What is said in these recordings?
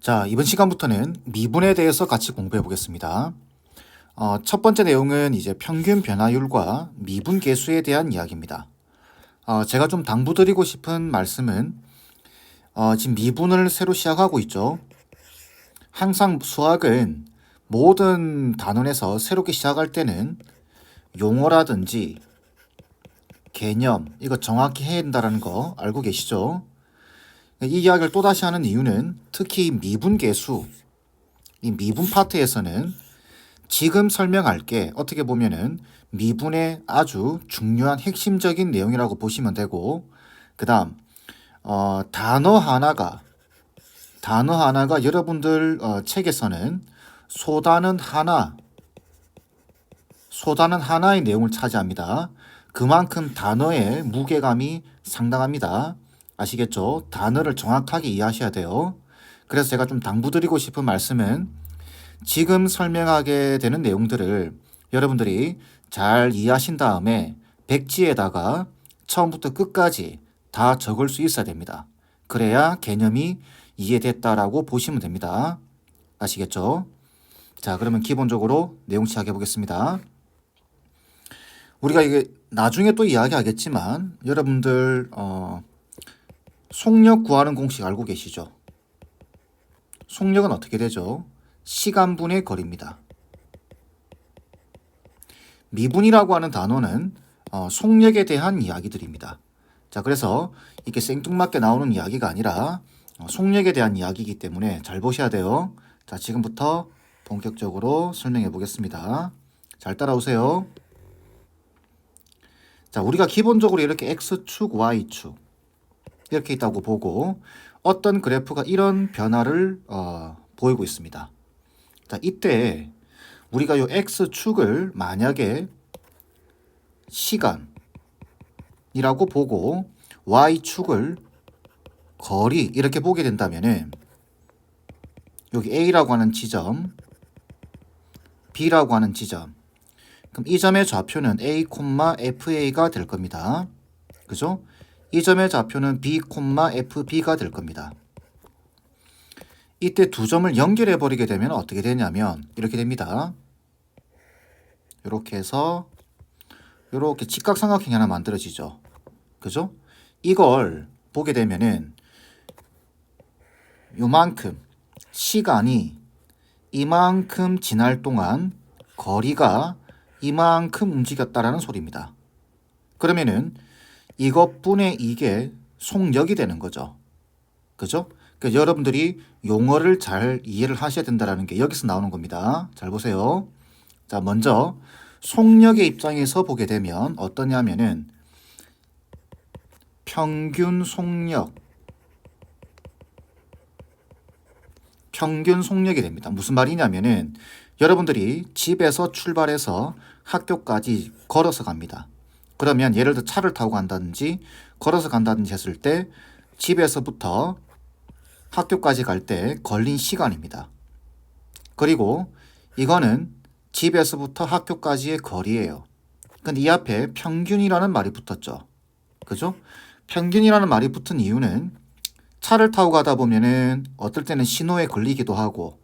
자, 이번 시간부터는 미분에 대해서 같이 공부해 보겠습니다. 첫 번째 내용은 이제 평균 변화율과 미분 계수에 대한 이야기입니다. 제가 좀 당부드리고 싶은 말씀은 지금 미분을 새로 시작하고 있죠. 항상 수학은 모든 단원에서 새롭게 시작할 때는 용어라든지 개념 이거 정확히 해야 된다는 거 알고 계시죠? 이 이야기를 또다시 하는 이유는 특히 미분 계수, 이 미분 파트에서는 지금 설명할 게 어떻게 보면은 미분의 아주 중요한 핵심적인 내용이라고 보시면 되고, 그 다음 단어 하나가 여러분들 책에서는 소단은 하나의 내용을 차지합니다. 그만큼 단어의 무게감이 상당합니다. 아시겠죠? 단어를 정확하게 이해하셔야 돼요. 그래서 제가 좀 당부드리고 싶은 말씀은 지금 설명하게 되는 내용들을 여러분들이 잘 이해하신 다음에 백지에다가 처음부터 끝까지 다 적을 수 있어야 됩니다. 그래야 개념이 이해됐다라고 보시면 됩니다. 아시겠죠? 자, 그러면 기본적으로 내용 시작해 보겠습니다. 우리가 이게 나중에 또 이야기하겠지만 여러분들 속력 구하는 공식 알고 계시죠? 속력은 어떻게 되죠? 시간분의 거리입니다. 미분이라고 하는 단어는 속력에 대한 이야기들입니다. 자, 그래서 이게 생뚱맞게 나오는 이야기가 아니라 속력에 대한 이야기이기 때문에 잘 보셔야 돼요. 자, 지금부터 본격적으로 설명해 보겠습니다. 잘 따라오세요. 자, 우리가 기본적으로 이렇게 X축, Y축 이렇게 있다고 보고 어떤 그래프가 이런 변화를 보이고 있습니다. 자, 이때 우리가 요 X축을 만약에 시간이라고 보고 Y축을 거리 이렇게 보게 된다면은 여기 A라고 하는 지점, B라고 하는 지점, 그럼 이 점의 좌표는 A, FA가 될 겁니다. 그죠? 이 점의 좌표는 B, FB가 될 겁니다. 이때 두 점을 연결해 버리게 되면 어떻게 되냐면 이렇게 됩니다. 이렇게 해서 이렇게 직각삼각형이 하나 만들어지죠. 그죠? 이걸 보게 되면은 요만큼 시간이 이만큼 지날 동안 거리가 이만큼 움직였다라는 소리입니다. 그러면은 이것분의 이게 속력이 되는 거죠. 그죠? 그러니까 여러분들이 용어를 잘 이해를 하셔야 된다는 게 여기서 나오는 겁니다. 잘 보세요. 자, 먼저 속력의 입장에서 보게 되면 어떠냐면은 평균 속력이 됩니다. 무슨 말이냐면은 여러분들이 집에서 출발해서 학교까지 걸어서 갑니다. 그러면 예를 들어 차를 타고 간다든지 걸어서 간다든지 했을 때 집에서부터 학교까지 갈 때 걸린 시간입니다. 그리고 이거는 집에서부터 학교까지의 거리예요. 근데 이 앞에 평균이라는 말이 붙었죠. 그죠? 평균이라는 말이 붙은 이유는 차를 타고 가다 보면은 어떨 때는 신호에 걸리기도 하고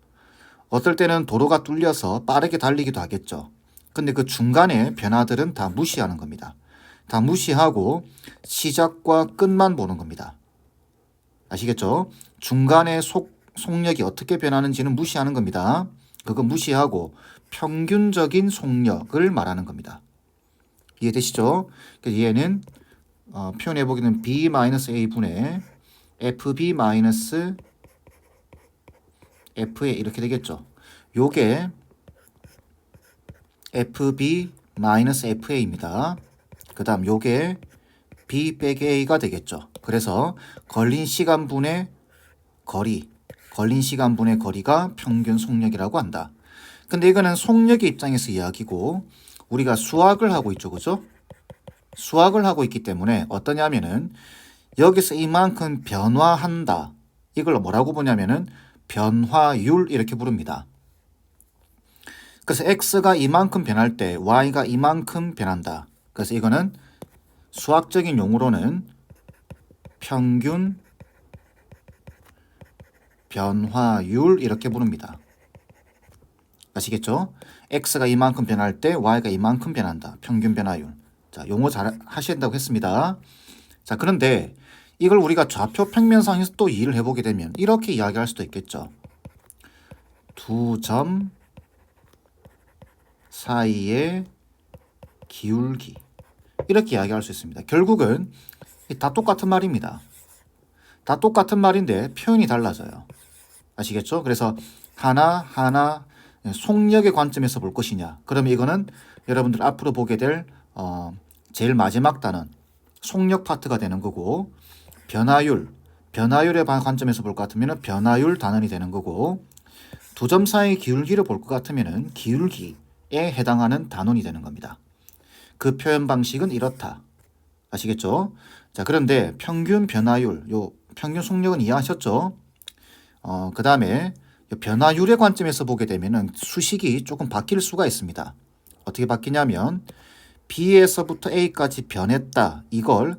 어떨 때는 도로가 뚫려서 빠르게 달리기도 하겠죠. 근데 그 중간에 변화들은 다 무시하는 겁니다. 다 무시하고 시작과 끝만 보는 겁니다. 아시겠죠? 중간에 속력이 어떻게 변하는지는 무시하는 겁니다. 그거 무시하고 평균적인 속력을 말하는 겁니다. 이해되시죠? 얘는 표현해보기는 B-A분의 FB-FA 이렇게 되겠죠. 요게 FB-FA입니다. 그 다음 요게 B-A가 되겠죠. 그래서 걸린 시간분의 거리가 평균 속력이라고 한다. 근데 이거는 속력의 입장에서 이야기고 우리가 수학을 하고 있죠. 그죠? 수학을 하고 있기 때문에 어떠냐면은 여기서 이만큼 변화한다. 이걸 뭐라고 보냐면은 변화율 이렇게 부릅니다. 그래서 x가 이만큼 변할 때 y가 이만큼 변한다. 그래서 이거는 수학적인 용어로는 변화율 이렇게 부릅니다. 아시겠죠? x가 이만큼 변할 때 y가 이만큼 변한다. 평균 변화율. 자, 용어 잘 하셔야 된다고 했습니다. 자, 그런데 이걸 우리가 좌표 평면상에서 또 이해를 해보게 되면 이렇게 이야기할 수도 있겠죠. 두 점 사이의 기울기. 이렇게 이야기할 수 있습니다. 결국은 다 똑같은 말입니다. 다 똑같은 말인데 표현이 달라져요. 아시겠죠? 그래서 하나 속력의 관점에서 볼 것이냐. 그러면 이거는 여러분들 앞으로 보게 될 제일 마지막 단원 속력 파트가 되는 거고, 변화율의 관점에서 볼 것 같으면 변화율 단원이 되는 거고, 두 점 사이의 기울기를 볼 것 같으면 기울기에 해당하는 단원이 되는 겁니다. 그 표현 방식은 이렇다. 아시겠죠? 자, 그런데 평균 변화율, 요 평균 속력은 이해하셨죠? 그 다음에 변화율의 관점에서 보게 되면은 수식이 조금 바뀔 수가 있습니다. 어떻게 바뀌냐면 B에서부터 A까지 변했다. 이걸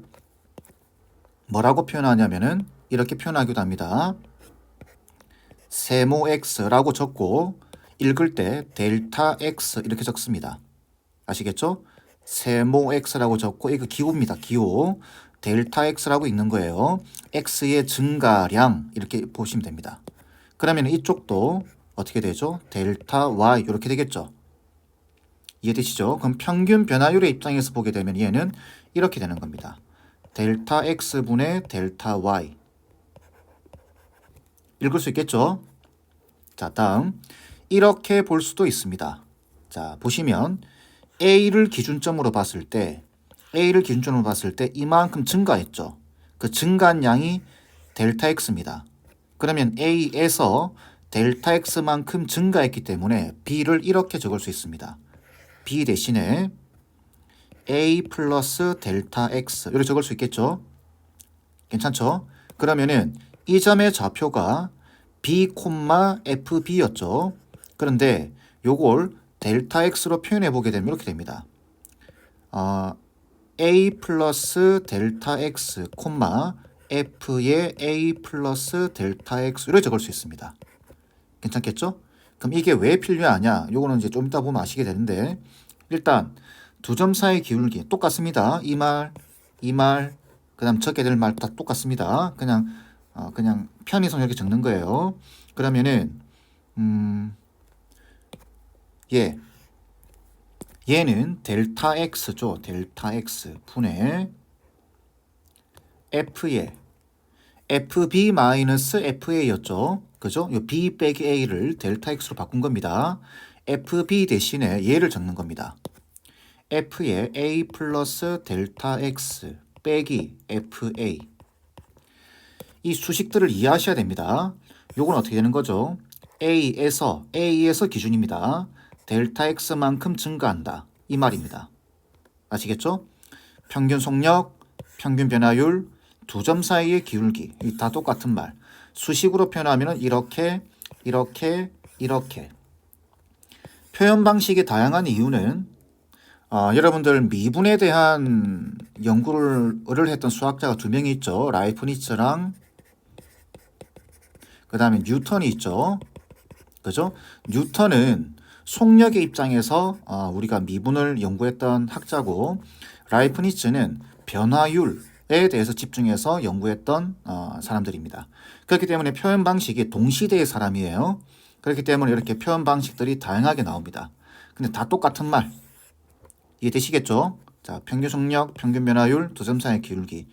뭐라고 표현하냐면은 이렇게 표현하기도 합니다. 세모 X라고 적고 읽을 때 델타 X 이렇게 적습니다. 아시겠죠? 세모 X라고 적고 이거 기호입니다. 기호. 델타 X라고 읽는 거예요. X의 증가량 이렇게 보시면 됩니다. 그러면 이쪽도 어떻게 되죠? 델타 Y 이렇게 되겠죠. 이해되시죠? 그럼 평균 변화율의 입장에서 보게 되면 얘는 이렇게 되는 겁니다. 델타 X분의 델타 Y. 읽을 수 있겠죠? 자, 다음 이렇게 볼 수도 있습니다. 자, 보시면 A를 기준점으로 봤을 때 이만큼 증가했죠. 그 증가한 양이 델타 X입니다. 그러면 A에서 델타 X만큼 증가했기 때문에 B를 이렇게 적을 수 있습니다. B 대신에 A 플러스 델타 X 이렇게 적을 수 있겠죠? 괜찮죠? 그러면은 이 점의 좌표가 B, FB였죠. 그런데 요걸 델타 X로 표현해 보게 되면 이렇게 됩니다. A 플러스 델타 X, F의 A 플러스 델타 X 이렇게 적을 수 있습니다. 괜찮겠죠? 그럼 이게 왜 필요하냐? 요거는 이제 좀 이따 보면 아시게 되는데, 일단 두 점 사이 기울기 똑같습니다. 이 말, 그 다음 적게 될 말 다 똑같습니다. 그냥 편의성 이렇게 적는 거예요. 그러면은 얘는 델타 X죠. 델타 X 분의 F의 FB 마이너스 FA였죠. 그죠? 요 B 빼기 A를 델타 X로 바꾼 겁니다. FB 대신에 얘를 적는 겁니다. F의 A 플러스 델타 X 빼기 FA. 이 수식들을 이해하셔야 됩니다. 요건 어떻게 되는 거죠? A에서 기준입니다. 델타 X만큼 증가한다. 이 말입니다. 아시겠죠? 평균 속력, 평균 변화율, 두 점 사이의 기울기 다 똑같은 말. 수식으로 표현하면 이렇게 표현 방식이 다양한 이유는 여러분들 미분에 대한 연구를 했던 수학자가 두 명이 있죠. 라이프니츠랑 그 다음에 뉴턴이 있죠. 그죠? 뉴턴은 속력의 입장에서 우리가 미분을 연구했던 학자고, 라이프니츠는 변화율에 대해서 집중해서 연구했던 사람들입니다. 그렇기 때문에 표현 방식이 동시대의 사람이에요. 그렇기 때문에 이렇게 표현 방식들이 다양하게 나옵니다. 근데 다 똑같은 말 이해되시겠죠? 자, 평균 속력, 평균 변화율, 두 점 사이의 기울기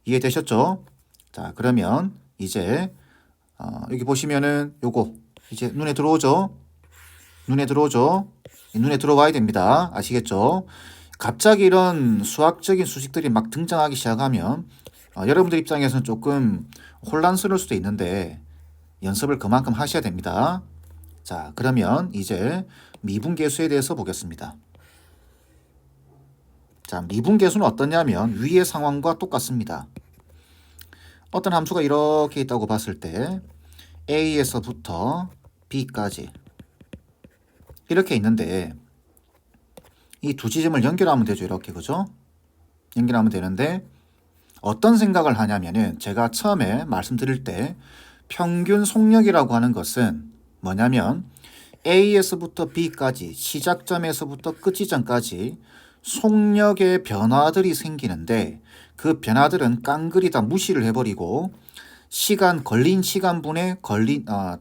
이해되셨죠? 자, 그러면 이제 여기 보시면은 요거 이제 눈에 들어오죠? 눈에 들어와야 됩니다. 아시겠죠? 갑자기 이런 수학적인 수식들이 막 등장하기 시작하면 여러분들 입장에서는 조금 혼란스러울 수도 있는데 연습을 그만큼 하셔야 됩니다. 자, 그러면 이제 미분계수에 대해서 보겠습니다. 자, 미분계수는 어떠냐면 위의 상황과 똑같습니다. 어떤 함수가 이렇게 있다고 봤을 때 A에서부터 B까지 이렇게 있는데 이 두 지점을 연결하면 되죠. 이렇게, 그죠? 연결하면 되는데 어떤 생각을 하냐면은 제가 처음에 말씀드릴 때 평균 속력이라고 하는 것은 뭐냐면 A에서부터 B까지 시작점에서부터 끝 지점까지 속력의 변화들이 생기는데 그 변화들은 깡그리 다 무시를 해버리고 걸린 시간분의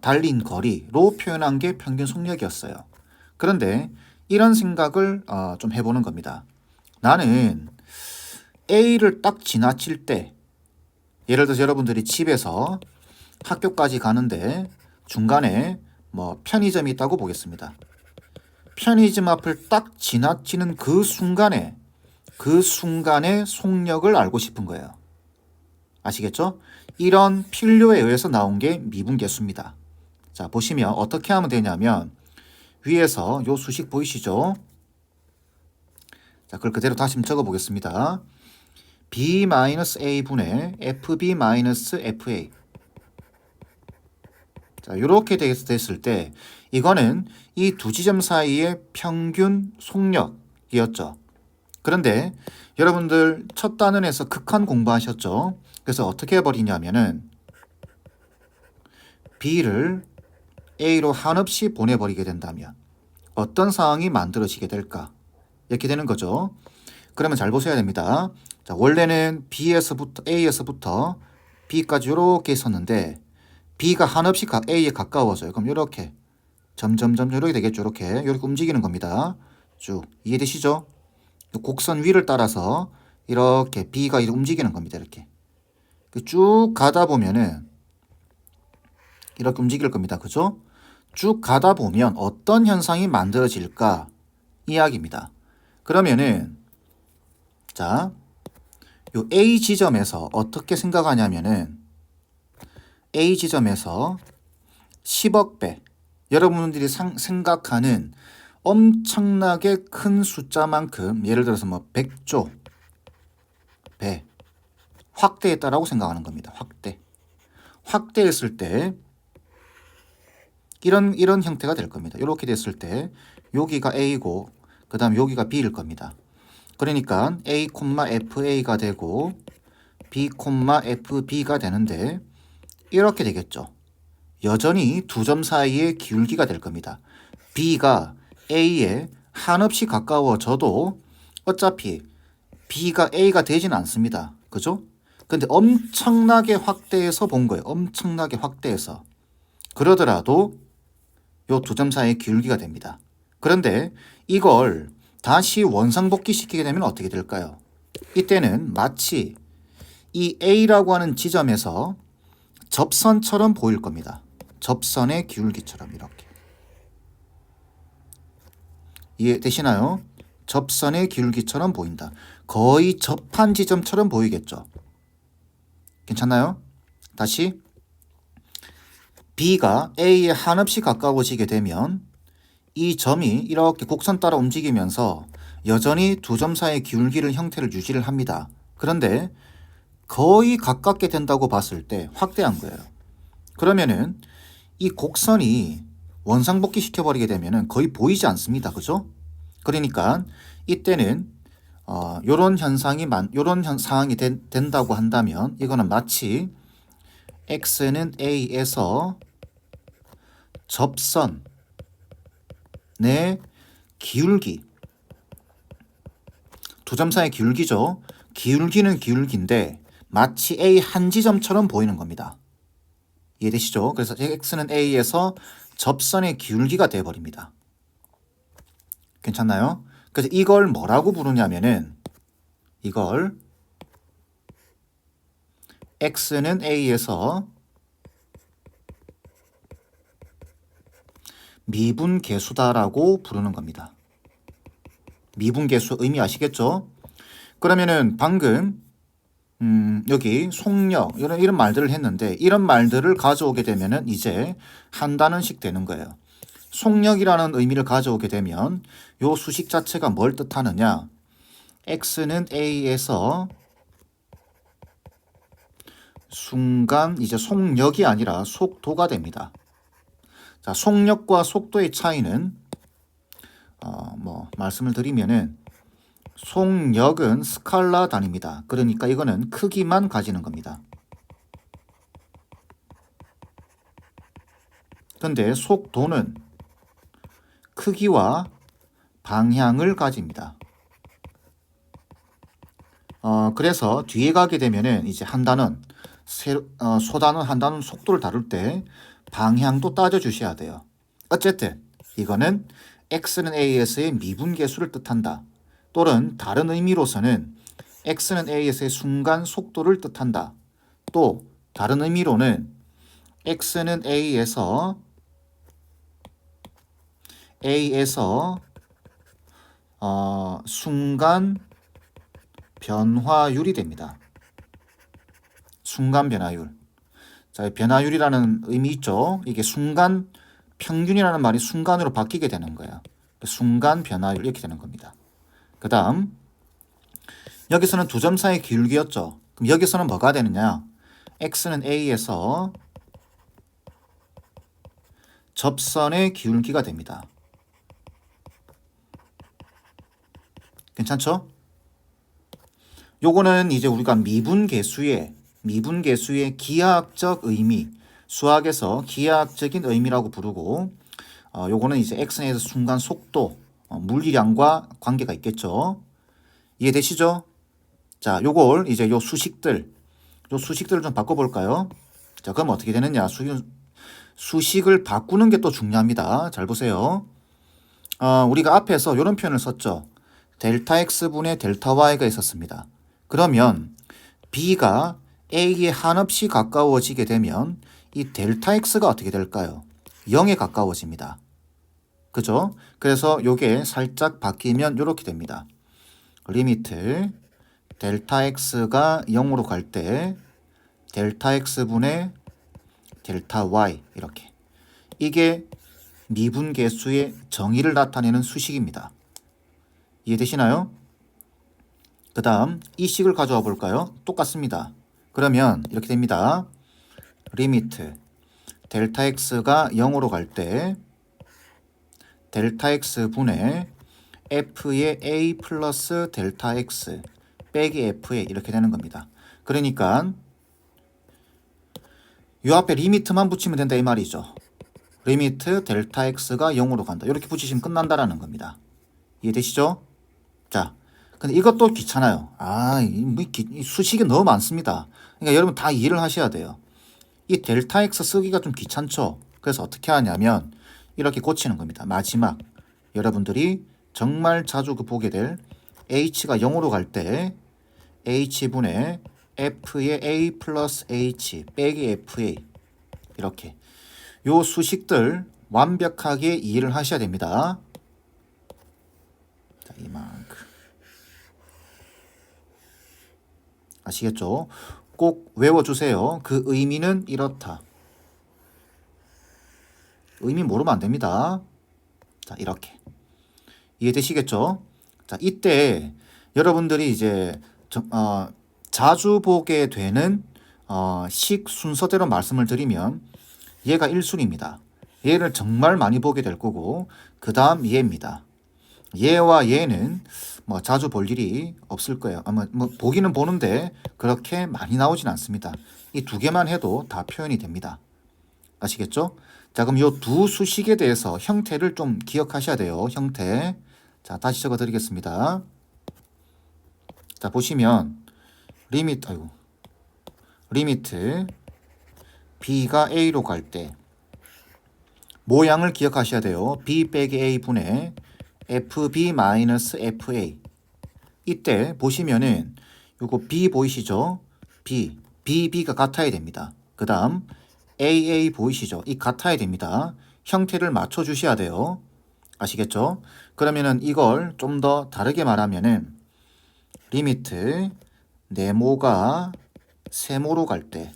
달린 거리로 표현한 게 평균 속력이었어요. 그런데 이런 생각을 좀 해보는 겁니다. 나는 A를 딱 지나칠 때, 예를 들어서 여러분들이 집에서 학교까지 가는데 중간에 뭐 편의점이 있다고 보겠습니다. 편의점 앞을 딱 지나치는 그 순간에 속력을 알고 싶은 거예요. 아시겠죠? 이런 필요에 의해서 나온 게 미분계수입니다. 자, 보시면 어떻게 하면 되냐면 위에서 요 수식 보이시죠? 자, 그걸 그대로 다시 한번 적어 보겠습니다. B-A분의 FB-FA. 자, 이렇게 됐을 때 이거는 이 두 지점 사이의 평균 속력이었죠. 그런데 여러분들 첫 단원에서 극한 공부하셨죠? 그래서 어떻게 해버리냐면은 B를 A로 한없이 보내버리게 된다면 어떤 상황이 만들어지게 될까? 이렇게 되는 거죠. 그러면 잘 보셔야 됩니다. 자, 원래는 A에서부터 B까지 이렇게 있었는데 B가 한없이 A에 가까워져요. 그럼 이렇게 점점점 이렇게 되겠죠. 이렇게 움직이는 겁니다. 쭉 이해되시죠? 곡선 위를 따라서 이렇게 B가 이렇게 움직이는 겁니다. 이렇게 쭉 가다 보면은 이렇게 움직일 겁니다. 그죠? 쭉 가다 보면 어떤 현상이 만들어질까 이야기입니다. 그러면은 자, 요 A 지점에서 어떻게 생각하냐면은 A 지점에서 10억 배 여러분들이 생각하는 엄청나게 큰 숫자만큼 예를 들어서 뭐 100조 배 확대했다라고 생각하는 겁니다. 확대했을 때 이런 형태가 될 겁니다. 이렇게 됐을 때 여기가 A고 그 다음 여기가 B일 겁니다. 그러니까 A, FA가 되고 B, FB가 되는데 이렇게 되겠죠. 여전히 두 점 사이의 기울기가 될 겁니다. B가 A에 한없이 가까워져도 어차피 B가 A가 되지는 않습니다. 그죠? 근데 엄청나게 확대해서 본 거예요. 엄청나게 확대해서. 그러더라도 요 두 점 사이의 기울기가 됩니다. 그런데 이걸 다시 원상복귀 시키게 되면 어떻게 될까요? 이때는 마치 이 A라고 하는 지점에서 접선처럼 보일 겁니다. 접선의 기울기처럼 이렇게. 이해되시나요? 접선의 기울기처럼 보인다. 거의 접한 지점처럼 보이겠죠. 괜찮나요? 다시 B가 A에 한없이 가까워지게 되면 이 점이 이렇게 곡선 따라 움직이면서 여전히 두 점 사이의 기울기를 형태를 유지를 합니다. 그런데 거의 가깝게 된다고 봤을 때 확대한 거예요. 그러면은 이 곡선이 원상복귀 시켜버리게 되면은 거의 보이지 않습니다. 그죠? 그러니까 이때는 요런 상황이 된다고 한다면 이거는 마치 x는 a에서 접선의 기울기 두 점 사이의 기울기죠. 기울기는 기울기인데 마치 A 한 지점처럼 보이는 겁니다. 이해되시죠? 그래서 x는 a에서 접선의 기울기가 되어버립니다. 괜찮나요? 그래서 이걸 뭐라고 부르냐면은 이걸 x는 a에서 미분계수다라고 부르는 겁니다. 미분계수 의미 아시겠죠? 그러면은 방금 여기 속력 이런 말들을 했는데 이런 말들을 가져오게 되면은 이제 한 단원씩 되는 거예요. 속력이라는 의미를 가져오게 되면 요 수식 자체가 뭘 뜻하느냐? x는 a에서 순간 이제 속력이 아니라 속도가 됩니다. 자, 속력과 속도의 차이는 말씀을 드리면은 속력은 스칼라 단위입니다. 그러니까 이거는 크기만 가지는 겁니다. 근데 속도는 크기와 방향을 가집니다. 그래서 뒤에 가게 되면은 이제 한 단원, 소단원 한 단원 속도를 다룰 때 방향도 따져 주셔야 돼요. 어쨌든 이거는 x는 a에서의 미분계수를 뜻한다. 또는 다른 의미로서는 x는 a에서의 순간 속도를 뜻한다. 또 다른 의미로는 x는 a에서 순간 변화율이 됩니다. 순간 변화율. 자, 변화율이라는 의미 있죠. 이게 순간 평균이라는 말이 순간으로 바뀌게 되는 거예요. 순간 변화율 이렇게 되는 겁니다. 그 다음 여기서는 두 점 사이의 기울기였죠. 그럼 여기서는 뭐가 되느냐? x는 a에서 접선의 기울기가 됩니다. 괜찮죠? 요거는 이제 우리가 미분계수의 기하학적 의미, 수학에서 기하학적인 의미라고 부르고, 요거는 이제 x에서 순간 속도, 물리량과 관계가 있겠죠. 이해되시죠? 자, 요걸 이제 요 수식들을 좀 바꿔볼까요? 자, 그럼 어떻게 되느냐? 수식을 바꾸는 게 또 중요합니다. 잘 보세요. 우리가 앞에서 이런 표현을 썼죠. 델타 x분의 델타 y가 있었습니다. 그러면 b가 a에 한없이 가까워지게 되면 이 델타 x가 어떻게 될까요? 0에 가까워집니다. 그죠? 그래서 요게 살짝 바뀌면 이렇게 됩니다. 리미트 델타 x가 0으로 갈 때 델타 x분의 델타 y 이렇게. 이게 미분계수의 정의를 나타내는 수식입니다. 이해되시나요? 그 다음 이 식을 가져와 볼까요? 똑같습니다. 그러면 이렇게 됩니다. 리미트 델타 x가 0으로 갈 때 델타 x분의 f의 a 플러스 델타 x 빼기 f의 이렇게 되는 겁니다. 그러니까 요 앞에 리미트만 붙이면 된다 이 말이죠. 리미트 델타 x가 0으로 간다. 이렇게 붙이시면 끝난다라는 겁니다. 이해되시죠? 자, 근데 이것도 귀찮아요. 이 수식이 너무 많습니다. 그러니까 여러분 다 이해를 하셔야 돼요. 이 델타 x 쓰기가 좀 귀찮죠? 그래서 어떻게 하냐면 이렇게 고치는 겁니다. 마지막 여러분들이 정말 자주 보게 될 h가 0으로 갈 때 h분의 f의 a 플러스 h 빼기 fa 이렇게 요 수식들 완벽하게 이해를 하셔야 됩니다. 자, 이만큼 아시겠죠? 꼭 외워주세요. 그 의미는 이렇다. 의미 모르면 안 됩니다. 자, 이렇게 이해되시겠죠? 자, 이때 여러분들이 이제 자주 보게 되는 식 순서대로 말씀을 드리면 얘가 1순위입니다. 얘를 정말 많이 보게 될 거고 그 다음 얘입니다. 얘와 얘는 뭐 자주 볼 일이 없을 거예요. 아마 뭐 보기는 보는데 그렇게 많이 나오진 않습니다. 이 두 개만 해도 다 표현이 됩니다. 아시겠죠? 자, 그럼 이 두 수식에 대해서 형태를 좀 기억하셔야 돼요. 형태. 자, 다시 적어 드리겠습니다. 자, 보시면 리미트 b가 a로 갈 때 모양을 기억하셔야 돼요. b 빼기 a분의 fb 마이너스 fa. 이때 보시면은 요거 b 보이시죠? b가 같아야 됩니다. 그 다음 aa 보이시죠? 이 같아야 됩니다. 형태를 맞춰 주셔야 돼요. 아시겠죠? 그러면은 이걸 좀 더 다르게 말하면은 리미트 네모가 세모로 갈 때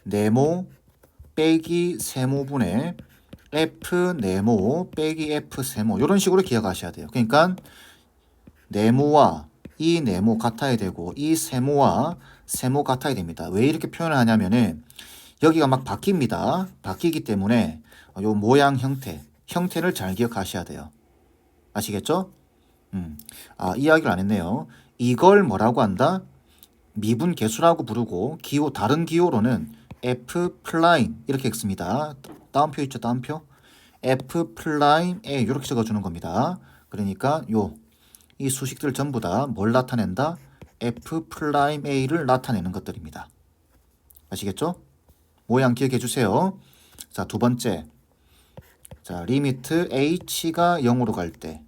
네모 빼기 세모분의 f 네모 빼기 f 세모 이런 식으로 기억하셔야 돼요. 그러니까 네모와 이 네모 같아야 되고 이 세모와 세모 같아야 됩니다. 왜 이렇게 표현을 하냐면은 여기가 막 바뀝니다. 바뀌기 때문에 요 모양 형태를 잘 기억하셔야 돼요. 아시겠죠? 이야기를 안 했네요. 이걸 뭐라고 한다? 미분계수라고 부르고 다른 기호로는 F 플라임 이렇게 읽습니다. 다운표 있죠, 다운표. F 플라임 A 이렇게 적어주는 겁니다. 그러니까 이 수식들 전부 다 뭘 나타낸다? F 플라임 A를 나타내는 것들입니다. 아시겠죠? 모양 기억해 주세요. 자, 두 번째. 자, 리미트 H가 0으로 갈 때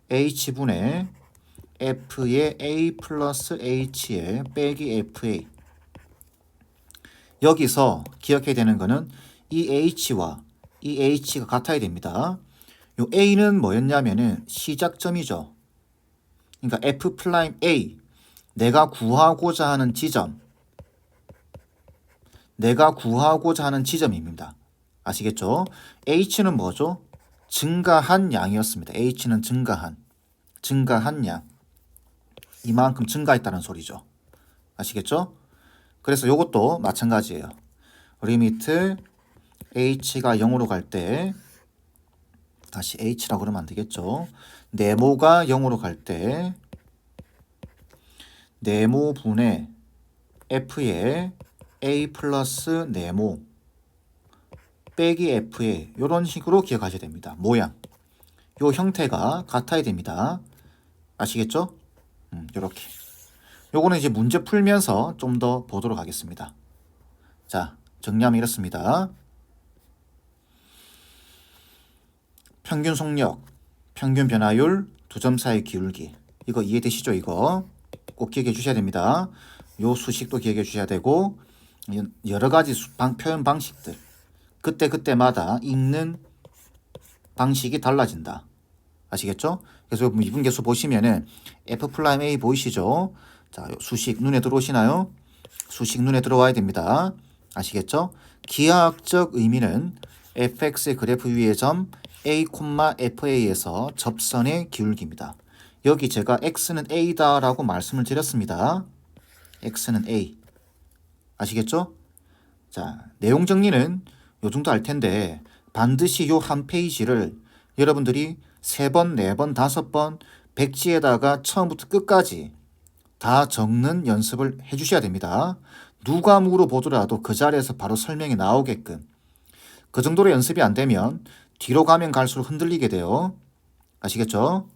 H분의 F의 A 플러스 H의 빼기 FA. 여기서 기억해야 되는 거는 이 H와 이 H가 같아야 됩니다. 요 A는 뭐였냐면은 시작점이죠. 그러니까 F 플라임 A, 내가 구하고자 하는 지점, 내가 구하고자 하는 지점입니다. 아시겠죠? H는 뭐죠? 증가한 양이었습니다. H는 증가한 양. 이만큼 증가했다는 소리죠. 아시겠죠? 그래서 이것도 마찬가지예요. 리미트 H가 0으로 갈 때 다시 H라고 그러면 안 되겠죠. 네모가 0으로 갈 때 네모분의 F의 A 플러스 네모 빼기 F의 이런 식으로 기억하셔야 됩니다. 모양. 요 형태가 같아야 됩니다. 아시겠죠? 요렇게. 요거는 이제 문제 풀면서 좀 더 보도록 하겠습니다. 자, 정리하면 이렇습니다. 평균 속력, 평균 변화율, 두 점 사이 기울기. 이거 이해되시죠? 이거 꼭 기억해 주셔야 됩니다. 요 수식도 기억해 주셔야 되고 여러 가지 표현 방식들 그때마다 읽는 방식이 달라진다. 아시겠죠? 그래서 미분계수 보시면은 F 플라임 A 보이시죠? 자, 수식 눈에 들어오시나요? 수식 눈에 들어와야 됩니다. 아시겠죠? 기하학적 의미는 fx의 그래프 위의 점 a, fa에서 접선의 기울기입니다. 여기 제가 x는 a다라고 말씀을 드렸습니다. x는 a. 아시겠죠? 자, 내용 정리는 요 정도 할 텐데 반드시 요 한 페이지를 여러분들이 3번, 4번, 5번 백지에다가 처음부터 끝까지 다 적는 연습을 해주셔야 됩니다. 누가 물어보더라도 그 자리에서 바로 설명이 나오게끔. 그 정도로 연습이 안 되면 뒤로 가면 갈수록 흔들리게 돼요. 아시겠죠?